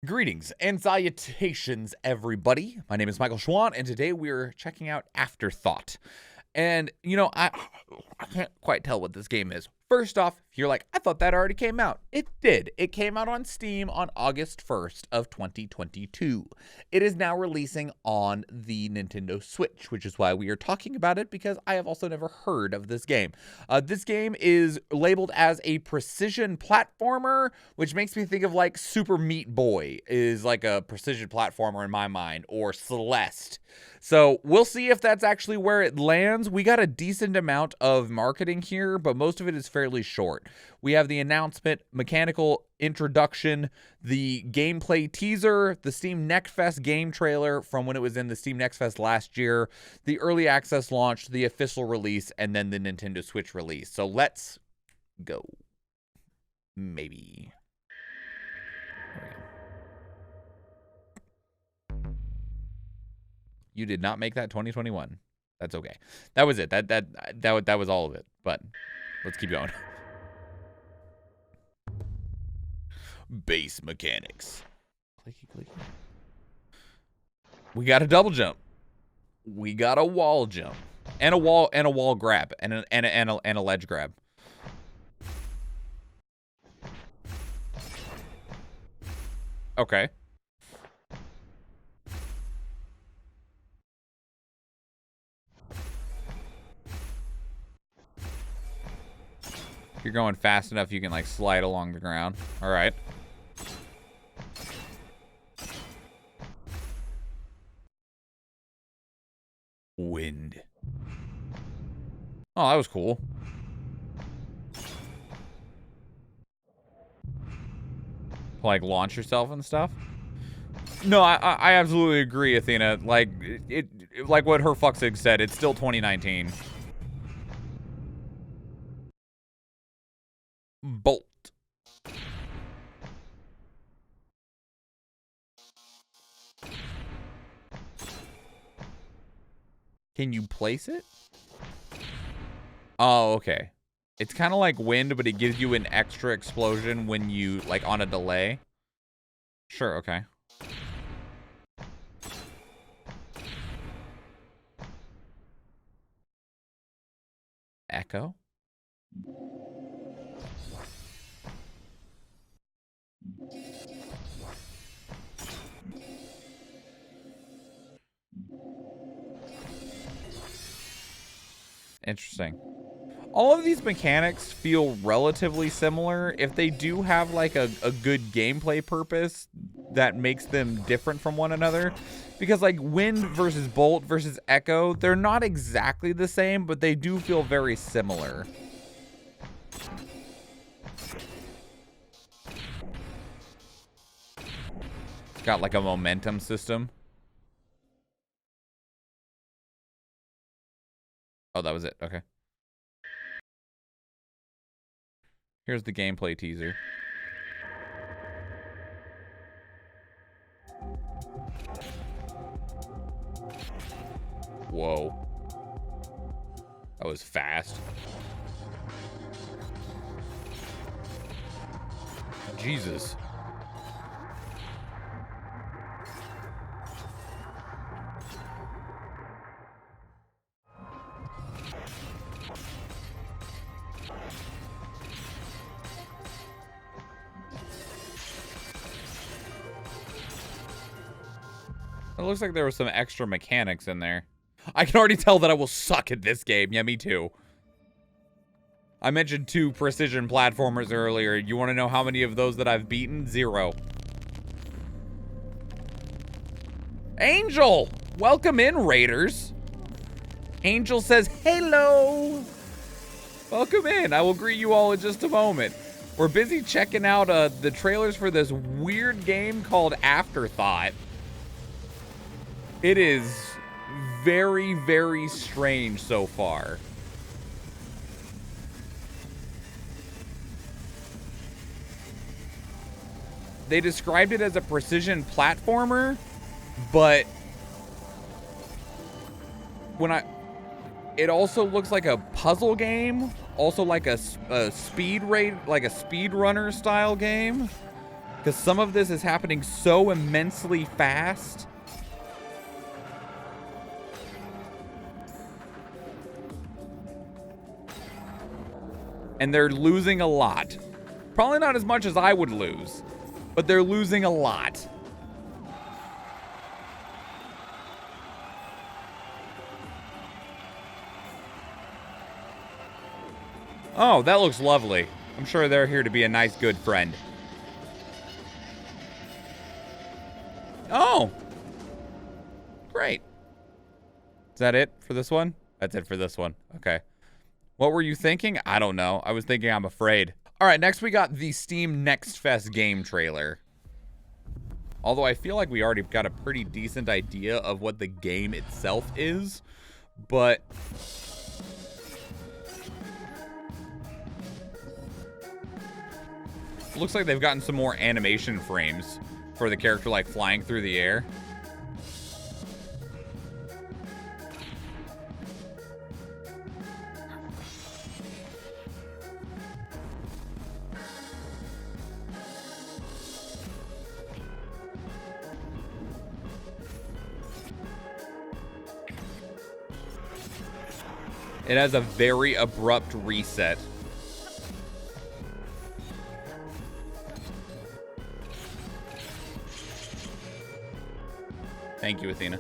Greetings and salutations, everybody. My name is Michael Schwahn, and today we're checking out Afterthought. And, you know, I can't quite tell what this game is. First off, if you're like, I thought that already came out. It did. It came out on Steam on August 1st of 2022. It is now releasing on the Nintendo Switch, which is why we are talking about it, because I have also never heard of this game. This game is labeled as a precision platformer, which makes me think of like Super Meat Boy is like a precision platformer in my mind, or Celeste. So we'll see if that's actually where it lands. We got a decent amount of marketing here, but most of it is fairly short. We have the announcement, mechanical introduction, the gameplay teaser, the Steam Next Fest game trailer from when it was in the Steam Next Fest last year, the early access launch, the official release, and then the Nintendo Switch release. So let's go. Maybe. There we go. You did not make that 2021. That's okay. That was it. That was all of it. But let's keep going. Base mechanics. Clicky, clicky. We got a double jump. We got a wall jump, and a wall grab, and a ledge grab. Okay. If you're going fast enough, you can like slide along the ground. All right. Wind. Oh, that was cool. Like launch yourself and stuff. No, I absolutely agree, Athena. Like like what her fuckzig said, it's still 2019. Bolt. Can you place it? Oh, okay. It's kind of like wind, but it gives you an extra explosion when you, like, on a delay. Sure, okay. Echo? Interesting. All of these mechanics feel relatively similar. If they do have like a good gameplay purpose that makes them different from one another, because like wind versus bolt versus echo, they're not exactly the same, but they do feel very similar. It's got like a momentum system. Oh, that was it. Okay. Here's the gameplay teaser. Whoa. That was fast. Jesus. It looks like there was some extra mechanics in there. I can already tell that I will suck at this game. Yeah, me too. I mentioned 2 precision platformers earlier. You want to know how many of those that I've beaten? 0. Angel! Welcome in, Raiders. Angel says, hello! Welcome in. I will greet you all in just a moment. We're busy checking out the trailers for this weird game called Afterthought. It is very, very strange so far. They described it as a precision platformer, but it also looks like a puzzle game, also like a speed runner style game. Because some of this is happening so immensely fast. And they're losing a lot. Probably not as much as I would lose, but they're losing a lot. Oh, that looks lovely. I'm sure they're here to be a nice, good friend. Oh! Great. Is that it for this one? That's it for this one. Okay. What were you thinking? I don't know. I was thinking I'm afraid. All right, next we got the Steam Next Fest game trailer. Although I feel like we already got a pretty decent idea of what the game itself is, but... looks like they've gotten some more animation frames for the character, like, flying through the air. It has a very abrupt reset. Thank you, Athena.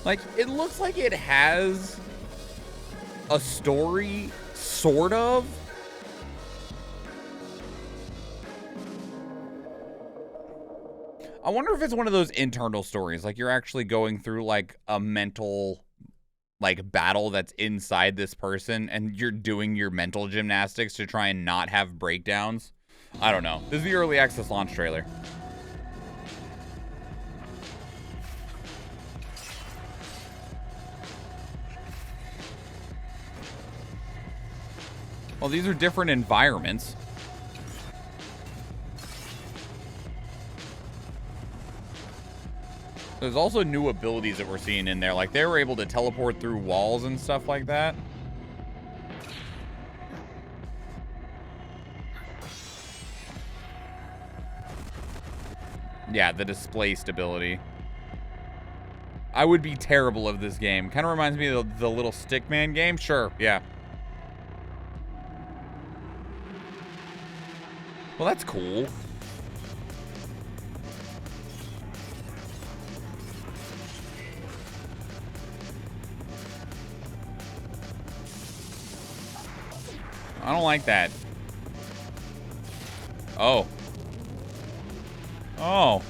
Like, it looks like it has a story, sort of. I wonder if it's one of those internal stories, like you're actually going through like a mental like battle that's inside this person and you're doing your mental gymnastics to try and not have breakdowns. I don't know. This is the early access launch trailer. Well, these are different environments. There's also new abilities that we're seeing in there. Like, they were able to teleport through walls and stuff like that. Yeah, the displaced ability. I would be terrible of this game. Kind of reminds me of the little Stickman game. Sure, yeah. Well, that's cool. I don't like that. Oh. Oh.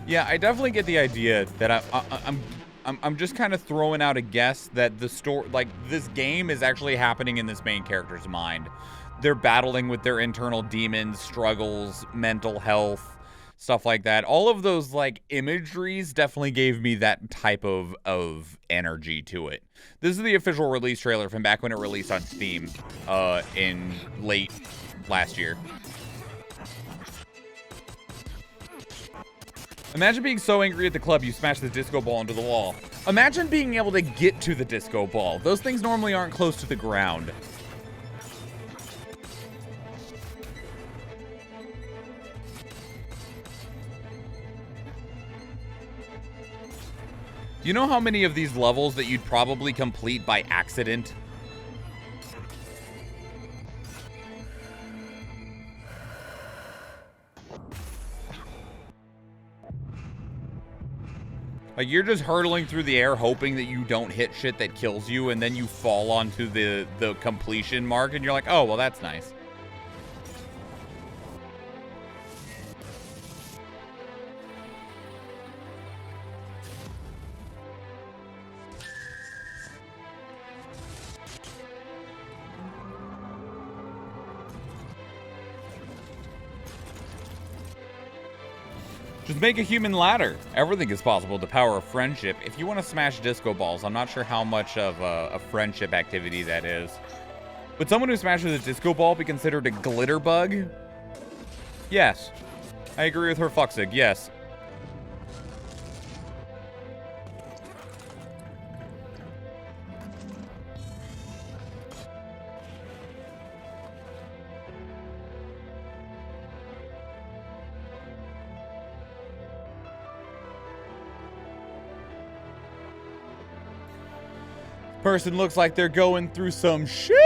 Yeah, I definitely get the idea that I'm just kind of throwing out a guess that the story, like, this game is actually happening in this main character's mind. They're battling with their internal demons, struggles, mental health, stuff like that. All of those, like, imageries definitely gave me that type of energy to it. This is the official release trailer from back when it released on Steam in late last year. Imagine being so angry at the club you smash the disco ball into the wall. Imagine being able to get to the disco ball. Those things normally aren't close to the ground. You know how many of these levels that you'd probably complete by accident? Like, you're just hurtling through the air hoping that you don't hit shit that kills you, and then you fall onto the completion mark, and you're like, oh, well, that's nice. Just make a human ladder. Everything is possible. The power of friendship. If you want to smash disco balls, I'm not sure how much of a friendship activity that is. Would someone who smashes a disco ball be considered a glitter bug? Yes. I agree with her fucksig. Yes. Person looks like they're going through some shit.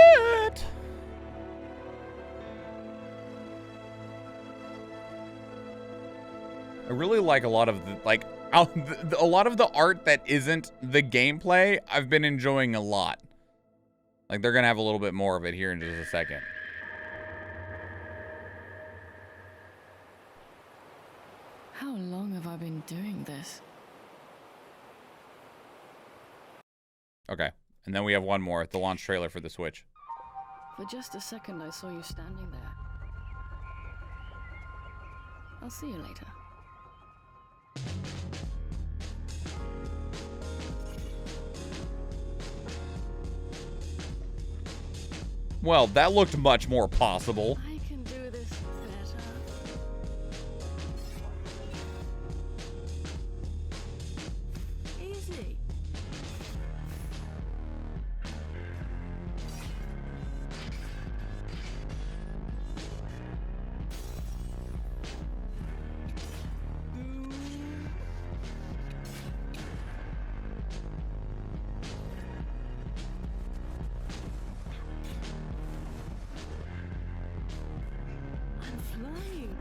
I really like a lot of the, a lot of the art that isn't the gameplay. I've been enjoying a lot. Like, they're gonna have a little bit more of it here in just a second. How long have I been doing this? Okay. And then we have one more, the launch trailer for the Switch. For just a second, I saw you standing there. I'll see you later. Well, that looked much more possible. I can do this better. Easy. I'm flying.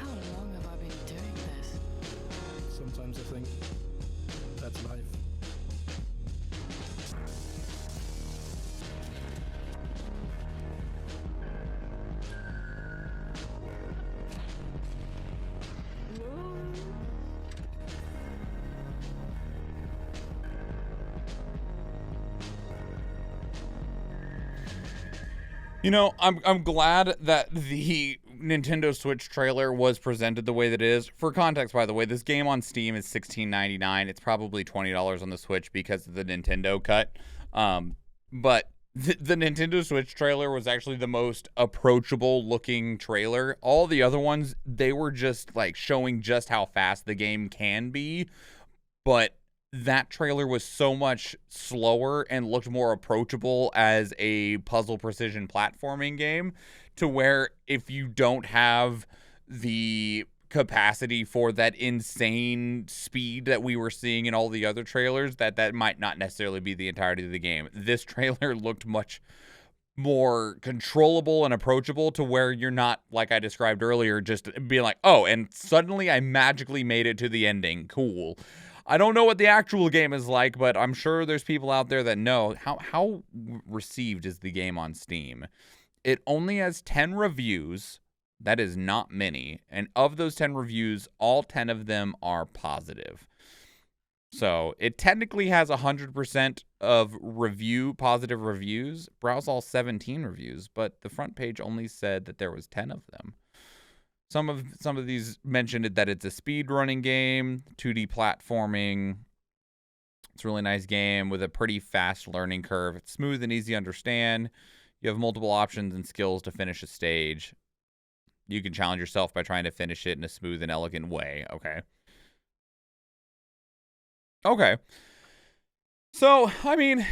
How long have I been doing this? Sometimes I think that's life. You know, I'm glad that the Nintendo Switch trailer was presented the way that it is. For context, by the way, this game on Steam is $16.99. It's probably $20 on the Switch because of the Nintendo cut. But the Nintendo Switch trailer was actually the most approachable looking trailer. All the other ones, they were just like showing just how fast the game can be. But that trailer was so much slower and looked more approachable as a puzzle precision platforming game, to where if you don't have the capacity for that insane speed that we were seeing in all the other trailers, that might not necessarily be the entirety of the game. This trailer looked much more controllable and approachable, to where you're not, like I described earlier, just being like, oh, and suddenly I magically made it to the ending. Cool. I don't know what the actual game is like, but I'm sure there's people out there that know. How received is the game on Steam? It only has 10 reviews. That is not many. And of those 10 reviews, all 10 of them are positive. So it technically has 100% of positive reviews. Browse all 17 reviews, but the front page only said that there was 10 of them. Some of these mentioned that it's a speedrunning game, 2D platforming. It's a really nice game with a pretty fast learning curve. It's smooth and easy to understand. You have multiple options and skills to finish a stage. You can challenge yourself by trying to finish it in a smooth and elegant way. Okay. Okay. So, I mean,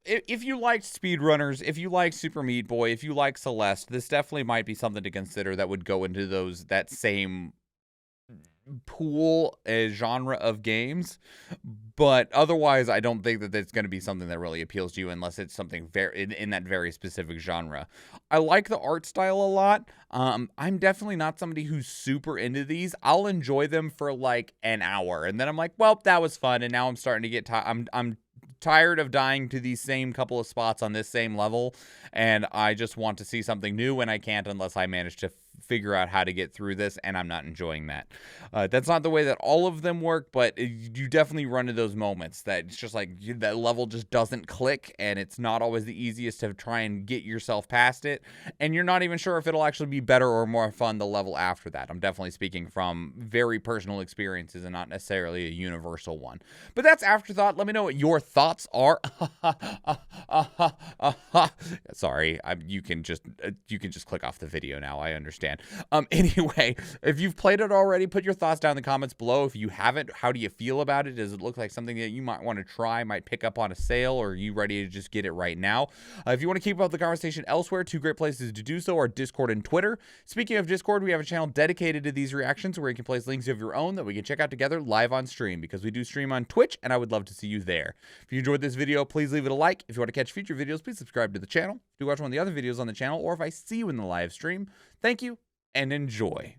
if you liked speedrunners, if you like Super Meat Boy, if you like Celeste, this definitely might be something to consider that would go into that same pool, genre of games. But otherwise, I don't think that it's going to be something that really appeals to you unless it's something very in that very specific genre. I like the art style a lot. I'm definitely not somebody who's super into these. I'll enjoy them for like an hour, and then I'm like, well, that was fun, and now I'm starting to get tired. I'm tired of dying to these same couple of spots on this same level, and I just want to see something new, and I can't unless I manage to figure out how to get through this, and I'm not enjoying that. That's not the way that all of them work, but you definitely run into those moments that it's just like that level just doesn't click, and it's not always the easiest to try and get yourself past it, and you're not even sure if it'll actually be better or more fun the level after that. I'm definitely speaking from very personal experiences and not necessarily a universal one. But that's Afterthought. Let me know what your thoughts are. Sorry, you can just click off the video now. I understand. Anyway, if you've played it already, put your thoughts down in the comments below. If you haven't, how do you feel about it? Does it look like something that you might want to try, might pick up on a sale, or are you ready to just get it right now? If you want to keep up the conversation elsewhere, 2 great places to do so are Discord and Twitter. Speaking of Discord, we have a channel dedicated to these reactions where you can place links of your own that we can check out together live on stream, because we do stream on Twitch, and I would love to see you there. If you enjoyed this video, please leave it a like. If you want to catch future videos, please subscribe to the channel. Do watch one of the other videos on the channel, or if I see you in the live stream, thank you and enjoy.